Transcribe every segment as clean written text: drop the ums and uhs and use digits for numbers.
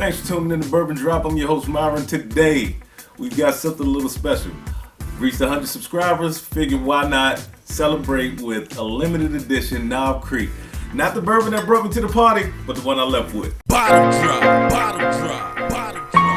Thanks for tuning in to Bourbon Drop. I'm your host, Myron. Today, we've got something a little special. Reached 100 subscribers, figured why not celebrate with a limited edition Knob Creek. Not the bourbon that brought me to the party, but the one I left with. Bottom drop, bottom drop, bottom drop.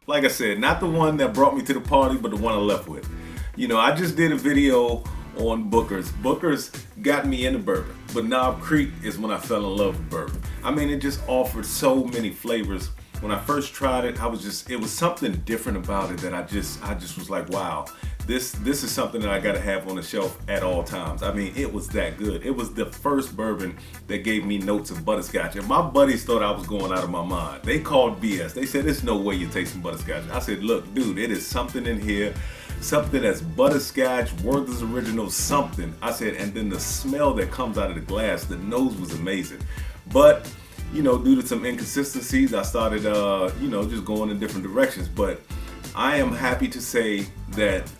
Like I said, not the one that brought me to the party, but the one I left with. You know, I just did a video on Booker's. Booker's got me into bourbon, but Knob Creek is when I fell in love with bourbon. I mean, it just offered so many flavors. When I first tried it, it was something different about it that I just was like, wow, this is something that I gotta have on the shelf at all times. I mean, it was that good. It was the first bourbon that gave me notes of butterscotch. And my buddies thought I was going out of my mind. They called BS. They said, there's no way you're tasting butterscotch. I said, look, dude, it is something in here, something that's butterscotch, Werther's Original, something. I said, and then the smell that comes out of the glass, the nose was amazing. But you know, due to some inconsistencies, I started, just going in different directions. But I am happy to say that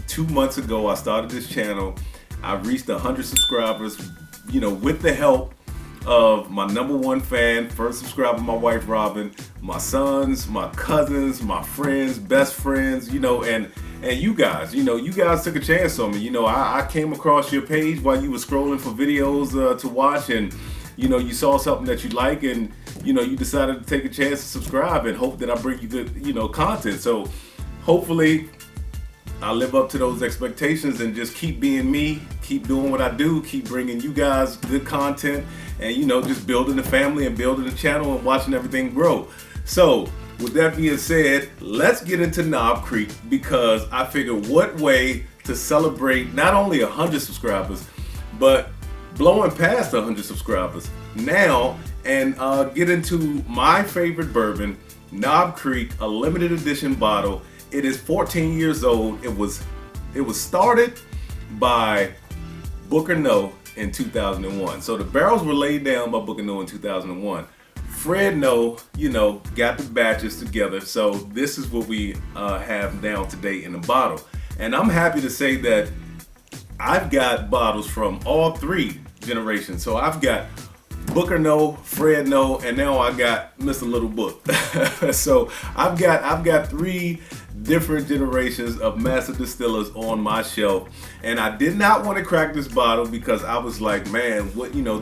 2 months ago, I started this channel. I reached 100 subscribers, you know, with the help of my #1 fan, first subscriber, my wife, Robin, my sons, my cousins, my friends, best friends, you know, and you guys, you guys took a chance on me. You know, I came across your page while you were scrolling for videos to watch, and you know, you saw something that you like, and you know, you decided to take a chance to subscribe and hope that I bring you good, content. So hopefully I live up to those expectations and just keep being me, keep doing what I do, keep bringing you guys good content, and just building the family and building the channel and watching everything grow. So with that being said, let's get into Knob Creek, because I figured what way to celebrate not only 100 subscribers, but blowing past 100 subscribers now, and get into my favorite bourbon, Knob Creek, a limited edition bottle. It is 14 years old. It was started by Booker No in 2001. So the barrels were laid down by Booker No in 2001. Fred No, got the batches together. So this is what we have now today in the bottle. And I'm happy to say that I've got bottles from all three generations. So I've got Booker No, Fred No, and now I got Mr. Little Book. So I've got three different generations of master distillers on my shelf, and I did not want to crack this bottle because I was like, man,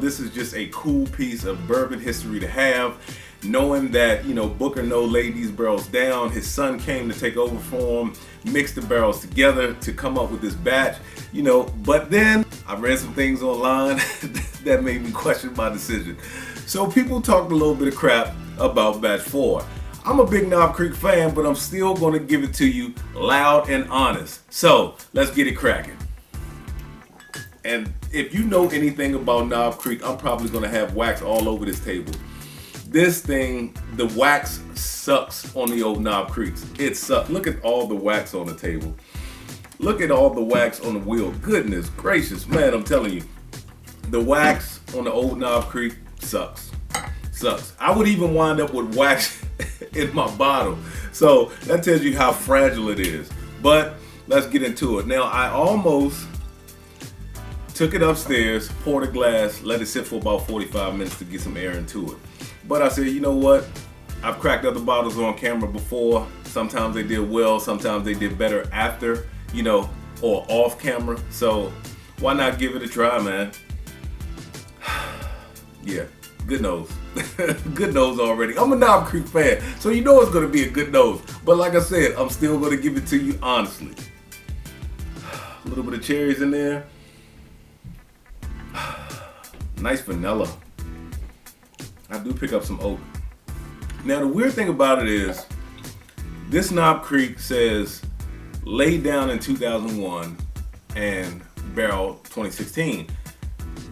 this is just a cool piece of bourbon history to have. Knowing that, Booker No laid these barrels down, his son came to take over for him, mixed the barrels together to come up with this batch, but then I read some things online that made me question my decision. So people talked a little bit of crap about batch 4. I'm a big Knob Creek fan, but I'm still going to give it to you loud and honest. So let's get it cracking. And if you know anything about Knob Creek, I'm probably going to have wax all over this table. This thing, the wax sucks on the old Knob Creeks. It sucks. Look at all the wax on the table. Look at all the wax on the wheel. Goodness gracious, man, I'm telling you. The wax on the old Knob Creek sucks. Sucks. I would even wind up with wax in my bottle. So that tells you how fragile it is. But let's get into it. Now, I almost took it upstairs, poured a glass, let it sit for about 45 minutes to get some air into it. But I said, you know what? I've cracked other bottles on camera before. Sometimes they did well, sometimes they did better after, or off camera. So why not give it a try, man? Yeah, good nose. Good nose already. I'm a Knob Creek fan, so you know it's gonna be a good nose. But like I said, I'm still gonna give it to you honestly. A little bit of cherries in there. Nice vanilla. I do pick up some oak. Now the weird thing about it is, this Knob Creek says laid down in 2001 and barrel 2016.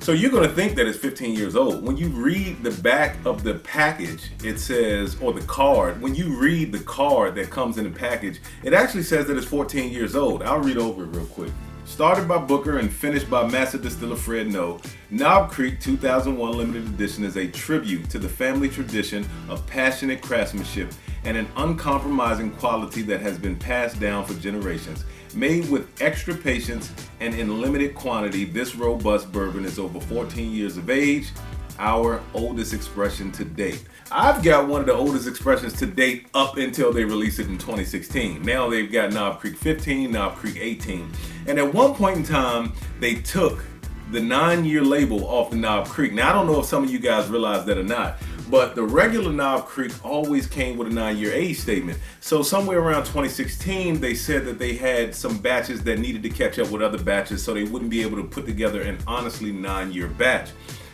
So you're going to think that it's 15 years old. When you read the back of the package, it says, or the card, when you read the card that comes in the package, it actually says that it's 14 years old. I'll read over it real quick. Started by Booker and finished by Master Distiller Fred No, Knob Creek 2001 Limited Edition is a tribute to the family tradition of passionate craftsmanship and an uncompromising quality that has been passed down for generations. Made with extra patience and in limited quantity, this robust bourbon is over 14 years of age, our oldest expression to date. I've got one of the oldest expressions to date up until they released it in 2016. Now they've got Knob Creek 15, Knob Creek 18. And at one point in time, they took the 9-year label off the Knob Creek. Now I don't know if some of you guys realize that or not, but the regular Knob Creek always came with a 9-year age statement. So somewhere around 2016, they said that they had some batches that needed to catch up with other batches so they wouldn't be able to put together an honestly 9-year batch.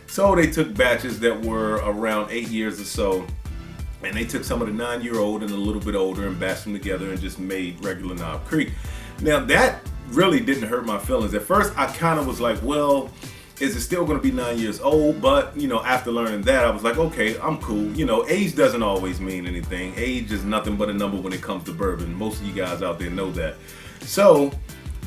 So they took batches that were around 8 years or so, and they took some of the 9-year-old and a little bit older and batched them together and just made regular Knob Creek. Now that really didn't hurt my feelings. At first I kind of was like, well, is it still going to be 9 years old? But you know, after learning that, I was like, okay, I'm cool. You know, age doesn't always mean anything. Age is nothing but a number when it comes to bourbon. Most of you guys out there know that. So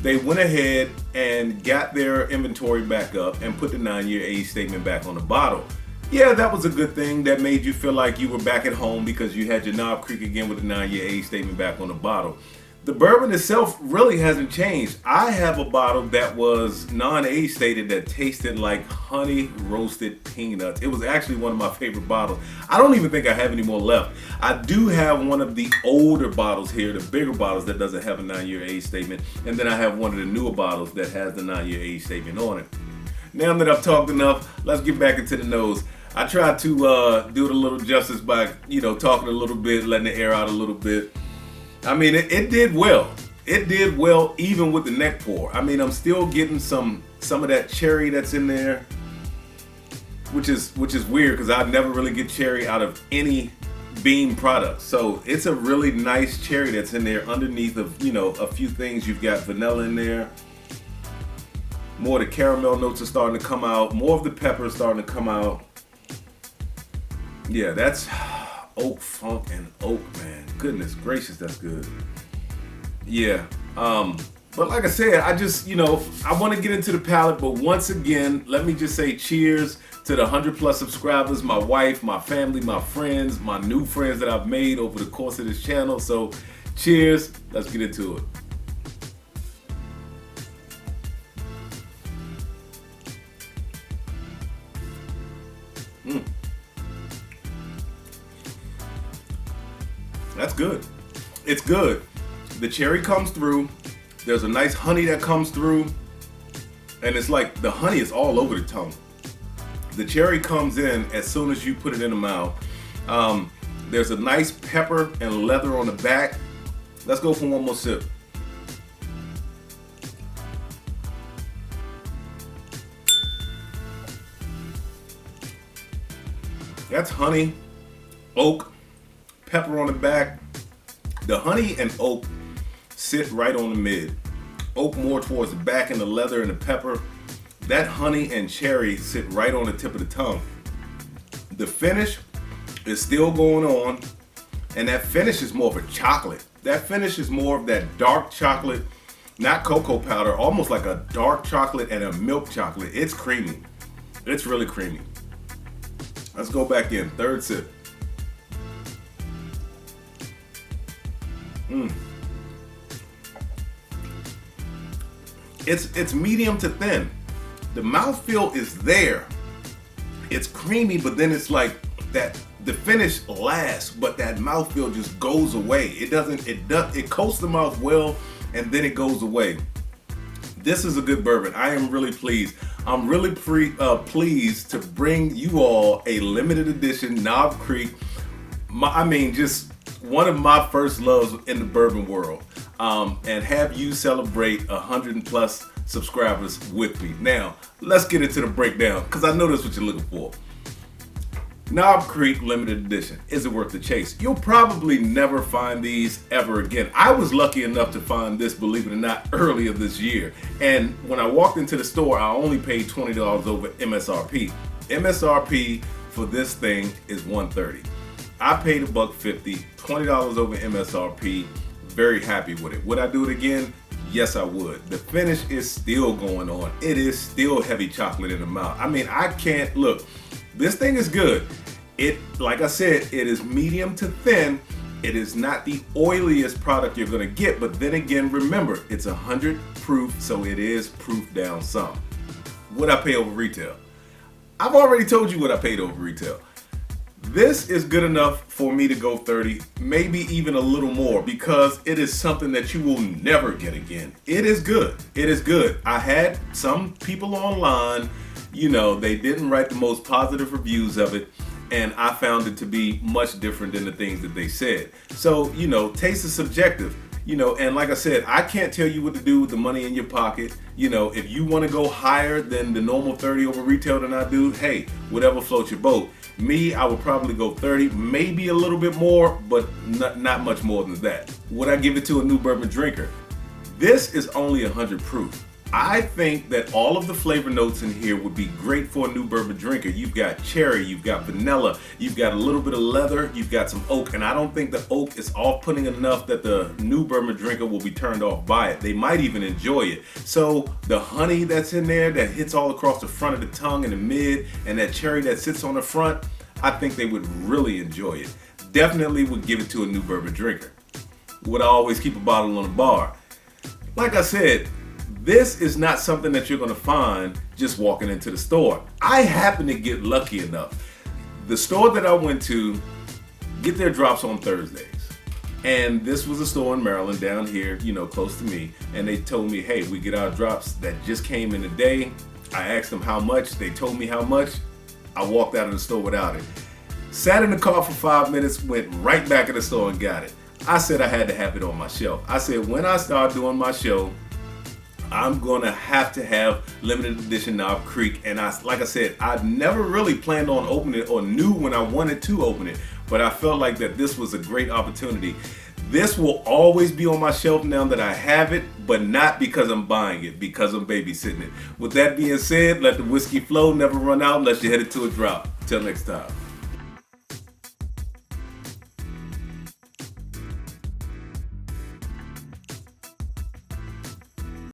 they went ahead and got their inventory back up and put the 9-year age statement back on the bottle. Yeah, that was a good thing. That made you feel like you were back at home because you had your Knob Creek again with the 9-year age statement back on the bottle. The bourbon itself really hasn't changed. I have a bottle that was non-age stated that tasted like honey roasted peanuts. It was actually one of my favorite bottles. I don't even think I have any more left. I do have one of the older bottles here, the bigger bottles that doesn't have a 9-year age statement. And then I have one of the newer bottles that has the 9-year age statement on it. Now that I've talked enough, let's get back into the nose. I tried to do it a little justice by, talking a little bit, letting the air out a little bit. I mean, it did well. It did well even with the neck pour. I mean, I'm still getting some of that cherry that's in there, which is weird because I never really get cherry out of any Beam product. So it's a really nice cherry that's in there underneath of, a few things. You've got vanilla in there. More of the caramel notes are starting to come out. More of the pepper is starting to come out. Yeah, that's oak, funk, and oak, man. Goodness gracious, that's good. Yeah, but like I said, I just, I want to get into the palate, but once again, let me just say cheers to the 100+ subscribers, my wife, my family, my friends, my new friends that I've made over the course of this channel. So cheers, let's get into it. That's good. It's good. The cherry comes through. There's a nice honey that comes through. And it's like the honey is all over the tongue. The cherry comes in as soon as you put it in the mouth. There's a nice pepper and leather on the back. Let's go for one more sip. That's honey, oak, pepper on the back. The honey and oak sit right on the mid. Oak more towards the back, and the leather and the pepper. That honey and cherry sit right on the tip of the tongue. The finish is still going on, and that finish is more of a chocolate. That finish is more of that dark chocolate, not cocoa powder, almost like a dark chocolate and a milk chocolate. It's creamy. It's really creamy. Let's go back in. Third sip. It's medium to thin. The mouthfeel is there. It's creamy, but then it's like that. The finish lasts, but that mouthfeel just goes away. It coats the mouth well, and then it goes away. This is a good bourbon. I am really pleased. I'm really pleased to bring you all a limited edition Knob Creek. Just one of my first loves in the bourbon world, and have you celebrate 100+ subscribers with me. Now, let's get into the breakdown, because I know that's what you're looking for. Knob Creek limited edition. Is it worth the chase? You'll probably never find these ever again. I was lucky enough to find this, believe it or not, earlier this year. And when I walked into the store, I only paid $20 over MSRP. MSRP for this thing is $130. I paid $150, $20 over MSRP. Very happy with it. Would I do it again? Yes, I would. The finish is still going on. It is still heavy chocolate in the mouth. I mean, I can't look. This thing is good. It, like I said, it is medium to thin. It is not the oiliest product you're gonna get, but then again, remember, it's 100 proof, so it is proof down some. What I pay over retail? I've already told you what I paid over retail. This is good enough for me to go 30, maybe even a little more, because it is something that you will never get again. It is good. It is good. I had some people online, you know, they didn't write the most positive reviews of it, and I found it to be much different than the things that they said. So, you know, taste is subjective. You know, and like I said, I can't tell you what to do with the money in your pocket. You know, if you want to go higher than the normal 30 over retail than I do, hey, whatever floats your boat. Me, I would probably go 30, maybe a little bit more, but not much more than that. Would I give it to a new bourbon drinker? This is only 100 proof. I think that all of the flavor notes in here would be great for a new bourbon drinker. You've got cherry, you've got vanilla, you've got a little bit of leather, you've got some oak, and I don't think the oak is off-putting enough that the new bourbon drinker will be turned off by it. They might even enjoy it. So the honey that's in there that hits all across the front of the tongue and the mid, and that cherry that sits on the front, I think they would really enjoy it. Definitely would give it to a new bourbon drinker. Would I always keep a bottle on the bar? Like I said, this is not something that you're gonna find just walking into the store. I happen to get lucky enough. The store that I went to get their drops on Thursdays. And this was a store in Maryland down here, you know, close to me. And they told me, hey, we get our drops that just came in today. I asked them how much, they told me how much. I walked out of the store without it. Sat in the car for 5 minutes, went right back in the store and got it. I said I had to have it on my shelf. I said, when I start doing my show, I'm gonna have to have limited edition Knob Creek. And like I said, I never really planned on opening it or knew when I wanted to open it, but I felt like that this was a great opportunity. This will always be on my shelf now that I have it, but not because I'm buying it, because I'm babysitting it. With that being said, let the whiskey flow, never run out unless you're headed to a drop. Till next time.